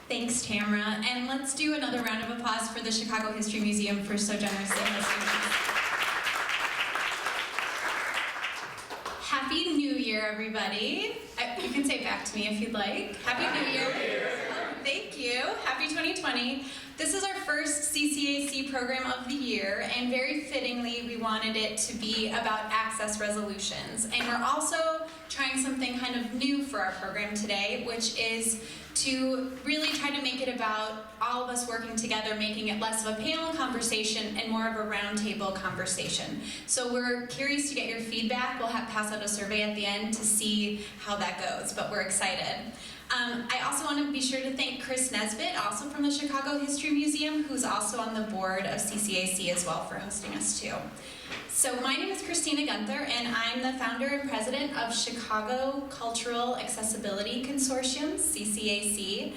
Thanks, Tamara. And let's do another round of applause for the Chicago History Museum for so generously hosting us. Happy New Year, everybody. You can say it back to me if you'd like. Happy New Year. Thank you. Happy 2020. This is our first CCAC program of the year, and very fittingly, we wanted it to be about access resolutions. And we're also trying something kind of new for our program today, which is to really try to make it about all of us working together, making it less of a panel conversation and more of a roundtable conversation. So we're curious to get your feedback. We'll pass out a survey at the end to see how that goes, but we're excited. I also want to be sure to thank Chris Nesbitt, also from the Chicago History Museum, who's also on the board of CCAC as well, for hosting us too. So my name is Christina Gunther, and I'm the founder and president of Chicago Cultural Accessibility Consortium, CCAC,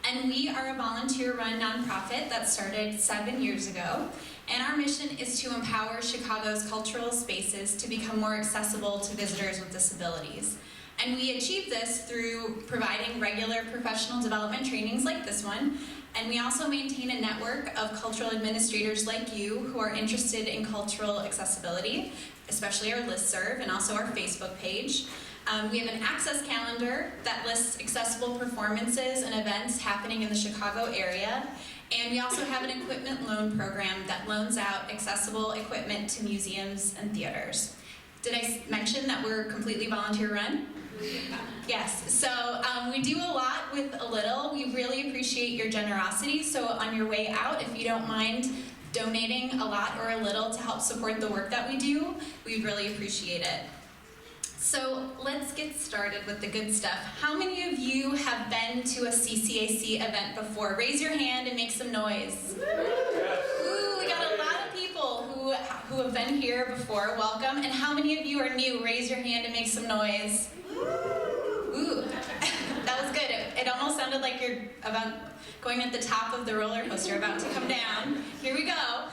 and we are a volunteer-run nonprofit that started 7 years ago. And our mission is to empower Chicago's cultural spaces to become more accessible to visitors with disabilities. And we achieve this through providing regular professional development trainings like this one. And we also maintain a network of cultural administrators like you who are interested in cultural accessibility, especially our listserv and also our Facebook page. We have an access calendar that lists accessible performances and events happening in the Chicago area. And we also have an equipment loan program that loans out accessible equipment to museums and theaters. Did I mention that we're completely volunteer run? Yes, so we do a lot with a little. We really appreciate your generosity, so on your way out, if you don't mind donating a lot or a little to help support the work that we do, we'd really appreciate it. So let's get started with the good stuff. How many of you have been to a CCAC event before? Raise your hand and make some noise. Ooh, we got a lot of people who have been here before. Welcome. And how many of you are new? Raise your hand and make some noise. Ooh, that was good. It almost sounded like you're about going at the top of the roller coaster, about to come down. Here we go.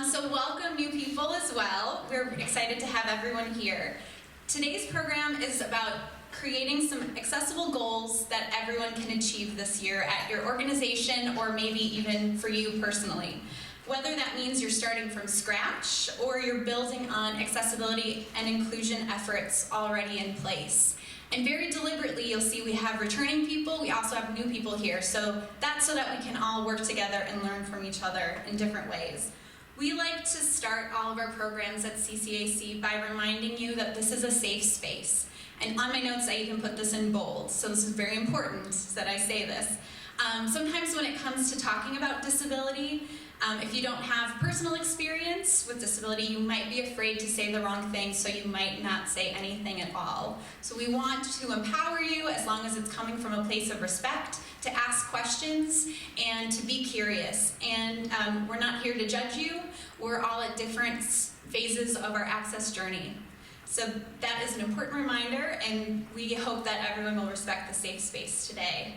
So welcome new people as well. We're excited to have everyone here. Today's program is about creating some accessible goals that everyone can achieve this year at your organization or maybe even for you personally. Whether that means you're starting from scratch or you're building on accessibility and inclusion efforts already in place. And very deliberately, you'll see we have returning people, we also have new people here. So that's so that we can all work together and learn from each other in different ways. We like to start all of our programs at CCAC by reminding you that this is a safe space. And on my notes, I even put this in bold, so this is very important that I say this. Sometimes when it comes to talking about disability, if you don't have personal experience with disability, you might be afraid to say the wrong thing, so you might not say anything at all. So we want to empower you, as long as it's coming from a place of respect, to ask questions and to be curious. And we're not here to judge you. We're all at different phases of our access journey. So that is an important reminder, and we hope that everyone will respect the safe space today.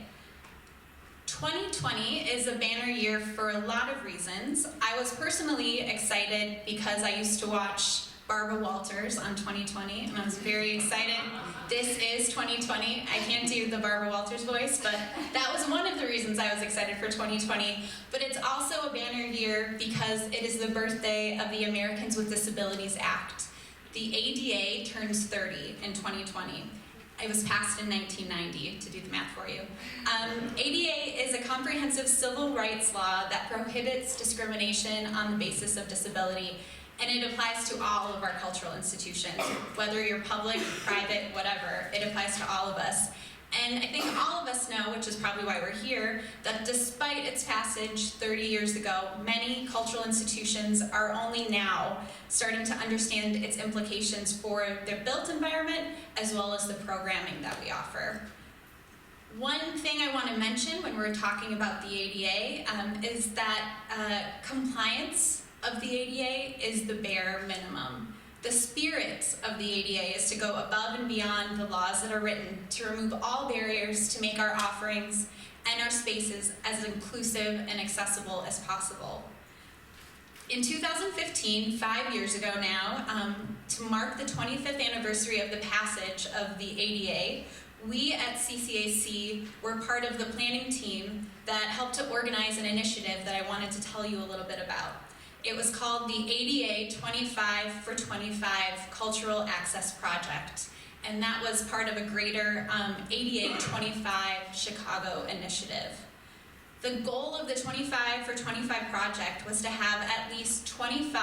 2020 is a banner year for a lot of reasons. I was personally excited because I used to watch Barbara Walters on 2020, and I was very excited. This is 2020. I can't do the Barbara Walters voice, but that was one of the reasons I was excited for 2020. But it's also a banner year because it is the birthday of the Americans with Disabilities Act. The ADA turns 30 in 2020. It was passed in 1990, to do the math for you. ADA is a comprehensive civil rights law that prohibits discrimination on the basis of disability, and it applies to all of our cultural institutions, whether you're public, private, whatever. It applies to all of us. And I think all of us know, which is probably why we're here, that despite its passage 30 years ago, many cultural institutions are only now starting to understand its implications for their built environment as well as the programming that we offer. One thing I want to mention when we're talking about the ADA is that compliance of the ADA is the bare minimum. The spirit of the ADA is to go above and beyond the laws that are written, to remove all barriers to make our offerings and our spaces as inclusive and accessible as possible. In 2015, 5 years ago now, to mark the 25th anniversary of the passage of the ADA, we at CCAC were part of the planning team that helped to organize an initiative that I wanted to tell you a little bit about. It was called the ADA 25 for 25 Cultural Access Project, and that was part of a greater ADA 25 Chicago initiative. The goal of the 25 for 25 project was to have at least 25,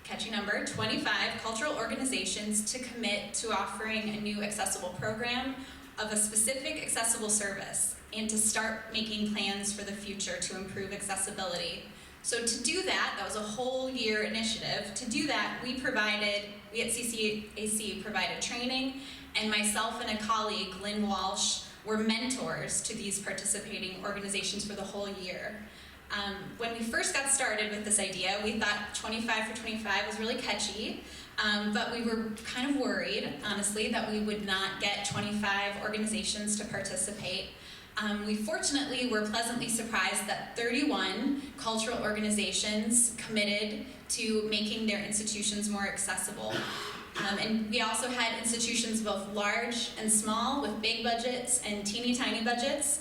catchy number, 25 cultural organizations to commit to offering a new accessible program of a specific accessible service and to start making plans for the future to improve accessibility. So to do that, that was a whole year initiative. To do that, we at CCAC provided training, and myself and a colleague, Lynn Walsh, were mentors to these participating organizations for the whole year. When we first got started with this idea, we thought 25 for 25 was really catchy, but we were kind of worried, honestly, that we would not get 25 organizations to participate. We fortunately were pleasantly surprised that 31 cultural organizations committed to making their institutions more accessible. And we also had institutions both large and small with big budgets and teeny tiny budgets,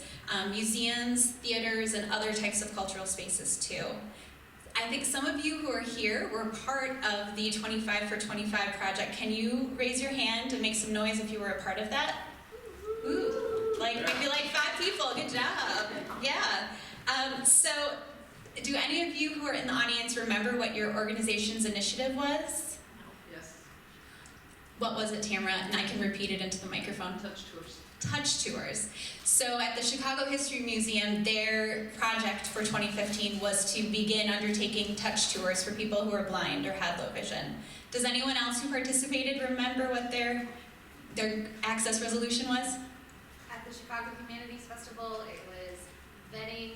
museums, theaters, and other types of cultural spaces too. I think some of you who are here were part of the 25 for 25 project. Can you raise your hand and make some noise if you were a part of that? Ooh, maybe 5 people, good job. Yeah. So do any of you who are in the audience remember what your organization's initiative was? What was it, Tamara? And I can repeat it into the microphone. Touch tours. Touch tours. So at the Chicago History Museum, their project for 2015 was to begin undertaking touch tours for people who are blind or had low vision. Does anyone else who participated remember what their access resolution was? At the Chicago Humanities Festival, it was vetting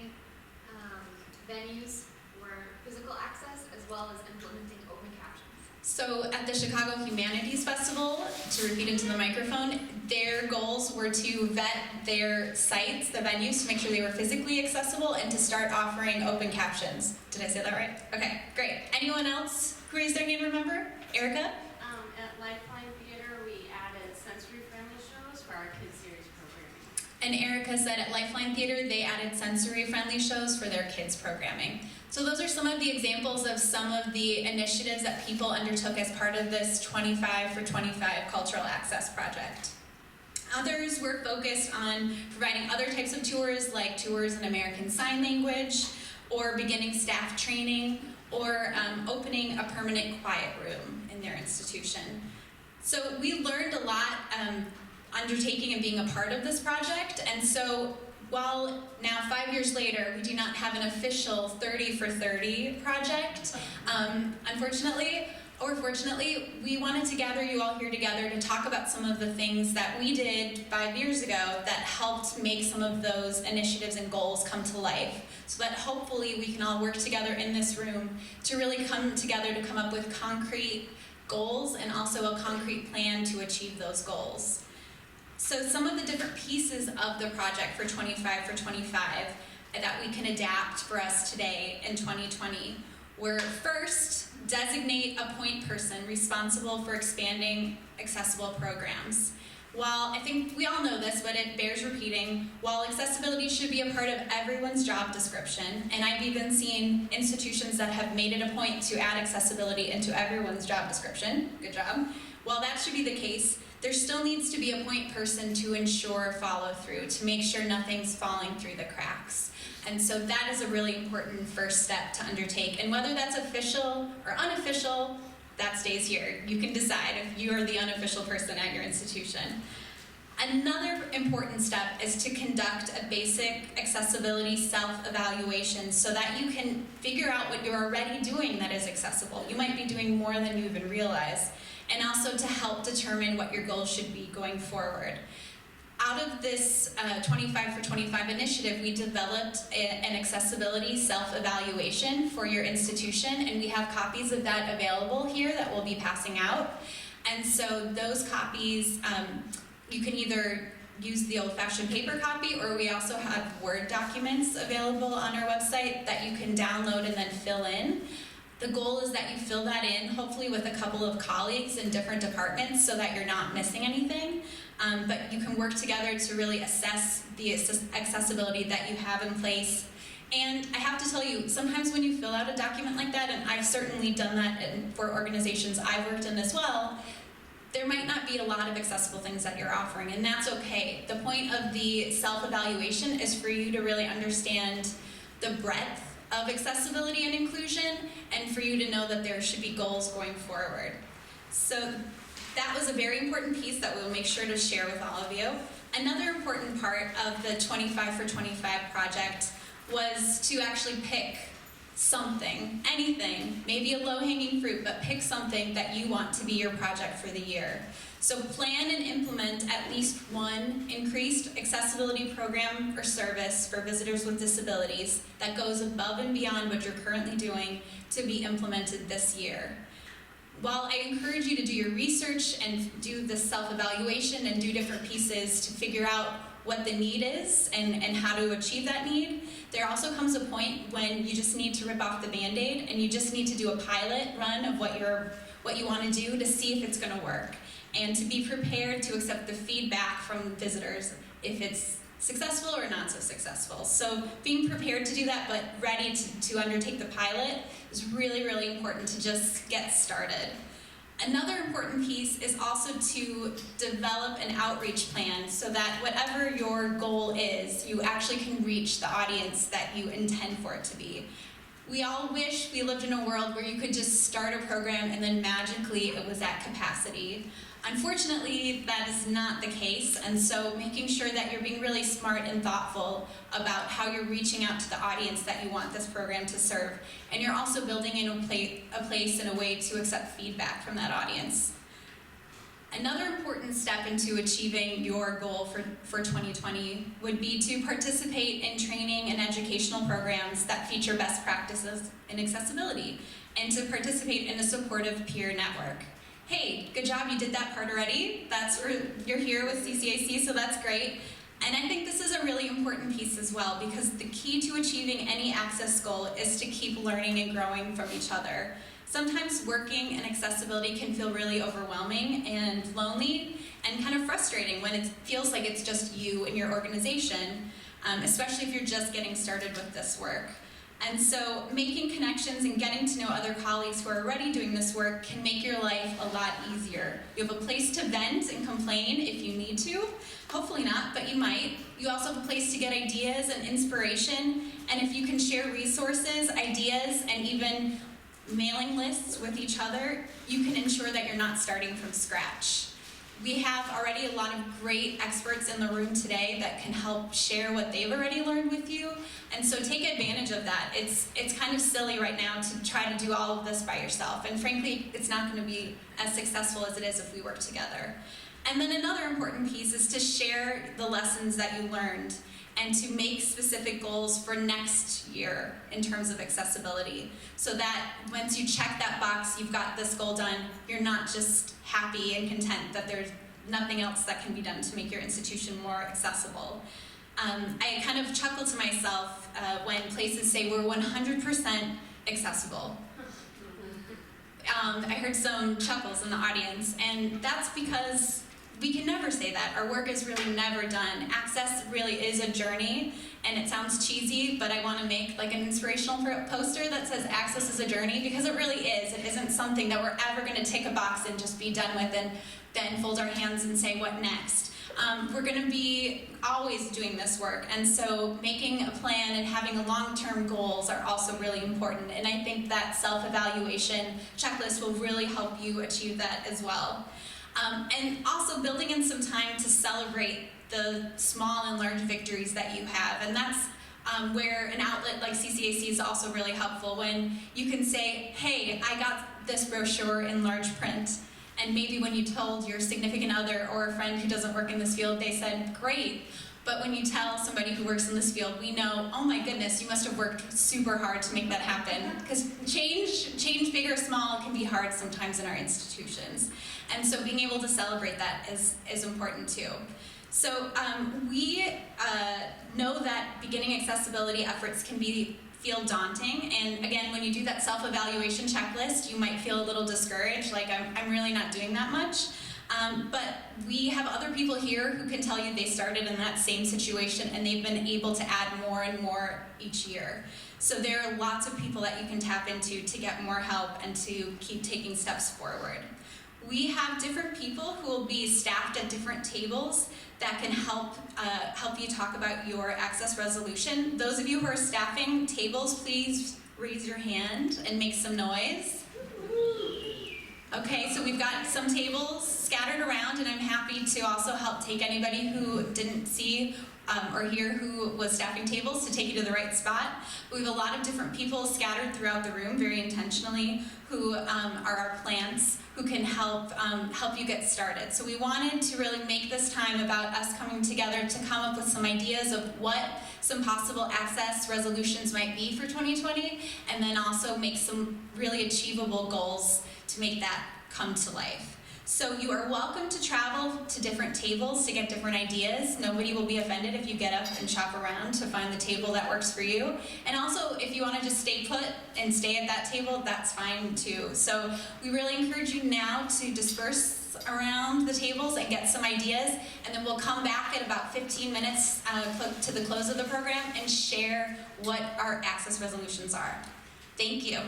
venues for physical access as well as implementing open captions. So at the Chicago Humanities Festival, to repeat into the microphone, their goals were to vet their sites, the venues, to make sure they were physically accessible and to start offering open captions. Did I say that right? Okay, great. Anyone else who raised their hand remember? Erica? At Lifeline Theater, we added sensory-friendly shows for our Kids Series programming. And Erica said at Lifeline Theater, they added sensory-friendly shows for their kids programming. So those are some of the examples of some of the initiatives that people undertook as part of this 25 for 25 cultural access project. Others were focused on providing other types of tours, like tours in American Sign Language, or beginning staff training, or opening a permanent quiet room in their institution. So we learned a lot undertaking and being a part of this project, and so while now 5 years later we do not have an official 30 for 30 project, unfortunately or fortunately, we wanted to gather you all here together to talk about some of the things that we did 5 years ago that helped make some of those initiatives and goals come to life, so that hopefully we can all work together in this room to really come together to come up with concrete goals and also a concrete plan to achieve those goals. So some of the different pieces of the project for 25 for 25 that we can adapt for us today in 2020 were, first, designate a point person responsible for expanding accessible programs. While I think we all know this, but it bears repeating, while accessibility should be a part of everyone's job description, and I've even seen institutions that have made it a point to add accessibility into everyone's job description, good job, while that should be the case, there still needs to be a point person to ensure follow through, to make sure nothing's falling through the cracks. And so that is a really important first step to undertake. And whether that's official or unofficial, that stays here. You can decide if you are the unofficial person at your institution. Another important step is to conduct a basic accessibility self-evaluation so that you can figure out what you're already doing that is accessible. You might be doing more than you even realize. And also to help determine what your goals should be going forward. Out of this 25 for 25 initiative, we developed an accessibility self-evaluation for your institution, and we have copies of that available here that we'll be passing out. And so those copies, you can either use the old-fashioned paper copy, or we also have Word documents available on our website that you can download and then fill in. The goal is that you fill that in, hopefully with a couple of colleagues in different departments so that you're not missing anything. But you can work together to really assess the accessibility that you have in place. And I have to tell you, sometimes when you fill out a document like that, and I've certainly done that for organizations I've worked in as well, there might not be a lot of accessible things that you're offering, and that's okay. The point of the self-evaluation is for you to really understand the breadth of accessibility and inclusion, and for you to know that there should be goals going forward. So that was a very important piece that we'll make sure to share with all of you. Another important part of the 25 for 25 project was to actually pick something, anything, maybe a low-hanging fruit, but pick something that you want to be your project for the year. So plan and implement at least one increased accessibility program or service for visitors with disabilities that goes above and beyond what you're currently doing to be implemented this year. While I encourage you to do your research and do the self-evaluation and do different pieces to figure out what the need is and how to achieve that need, there also comes a point when you just need to rip off the Band-Aid and you just need to do a pilot run of what you want to do to see if it's going to work, and to be prepared to accept the feedback from visitors if it's successful or not so successful. So being prepared to do that but ready to undertake the pilot is really, really important to just get started. Another important piece is also to develop an outreach plan so that whatever your goal is, you actually can reach the audience that you intend for it to be. We all wish we lived in a world where you could just start a program and then magically it was at capacity. Unfortunately, that is not the case, and so making sure that you're being really smart and thoughtful about how you're reaching out to the audience that you want this program to serve, and you're also building in a place and a way to accept feedback from that audience. Another important step into achieving your goal for 2020 would be to participate in training and educational programs that feature best practices in accessibility, and to participate in a supportive peer network. Hey, good job, you did that part already. You're here with CCAC, so that's great. And I think this is a really important piece as well, because the key to achieving any access goal is to keep learning and growing from each other. Sometimes working in accessibility can feel really overwhelming and lonely and kind of frustrating when it feels like it's just you and your organization, especially if you're just getting started with this work. And so making connections and getting to know other colleagues who are already doing this work can make your life a lot easier. You have a place to vent and complain if you need to. Hopefully not, but you might. You also have a place to get ideas and inspiration. And if you can share resources, ideas, and even mailing lists with each other, you can ensure that you're not starting from scratch. We have already a lot of great experts in the room today that can help share what they've already learned with you, and so take advantage of that. It's kind of silly right now to try to do all of this by yourself, and frankly, it's not going to be as successful as it is if we work together. And then another important piece is to share the lessons that you learned and to make specific goals for next year in terms of accessibility, so that once you check that box, you've got this goal done, you're not just happy and content that there's nothing else that can be done to make your institution more accessible. I kind of chuckle to myself when places say we're 100% accessible. I heard some chuckles in the audience, and that's because we can never say that. Our work is really never done. Access really is a journey, and it sounds cheesy, but I want to make like an inspirational poster that says access is a journey, because it really is. It isn't something that we're ever going to tick a box and just be done with and then fold our hands and say what next. We're going to be always doing this work, and so making a plan and having long-term goals are also really important, and I think that self-evaluation checklist will really help you achieve that as well. And also building in some time to celebrate the small and large victories that you have, and that's where an outlet like CCAC is also really helpful, when you can say, hey, I got this brochure in large print, and maybe when you told your significant other or a friend who doesn't work in this field, they said, great. But when you tell somebody who works in this field, we know, oh my goodness, you must have worked super hard to make that happen. Because change big or small, can be hard sometimes in our institutions. And so being able to celebrate that is important too. So we know that beginning accessibility efforts can be feel daunting. And again, when you do that self-evaluation checklist, you might feel a little discouraged, like I'm really not doing that much. But we have other people here who can tell you they started in that same situation and they've been able to add more and more each year. So there are lots of people that you can tap into to get more help and to keep taking steps forward. We have different people who will be staffed at different tables that can help you talk about your access resolution. Those of you who are staffing tables, please raise your hand and make some noise. Okay, so we've got some tables scattered around, and I'm happy to also help take anybody who didn't see or hear who was staffing tables to take you to the right spot. We have a lot of different people scattered throughout the room very intentionally who are our plants who can help you get started. So we wanted to really make this time about us coming together to come up with some ideas of what some possible access resolutions might be for 2020, and then also make some really achievable goals to make that come to life. So you are welcome to travel to different tables to get different ideas. Nobody will be offended if you get up and shop around to find the table that works for you. And also, if you want to just stay put and stay at that table, that's fine too. So we really encourage you now to disperse around the tables and get some ideas, and then we'll come back at about 15 minutes to the close of the program and share what our access resolutions are. Thank you.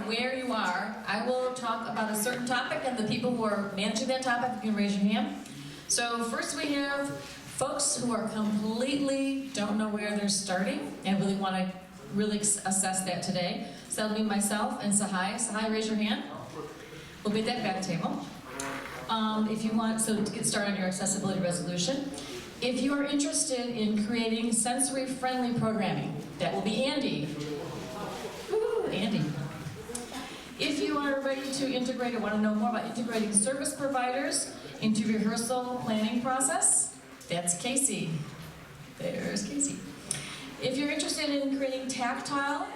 Where you are, I will talk about a certain topic, and the people who are managing that topic, you can raise your hand. So first we have folks who are completely don't know where they're starting and really want to really assess that today. So that'll be myself and Sahai. Sahai, raise your hand. We'll be at that back table. If you want, so to get started on your accessibility resolution. If you are interested in creating sensory-friendly programming, that will be Andy. Woo, Andy. If you are ready to integrate or want to know more about integrating service providers into rehearsal planning process, that's Casey. There's Casey. If you're interested in creating tactile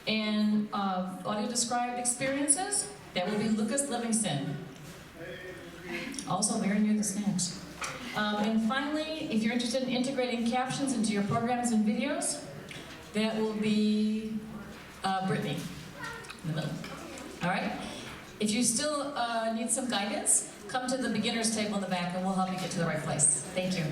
and audio-described experiences, that will be Lucas Livingston. Also very near the snacks. And finally, if you're interested in integrating captions into your programs and videos, that will be Brittany in the middle. All right? If you still need some guidance, come to the beginner's table in the back and we'll help you get to the right place. Thank you.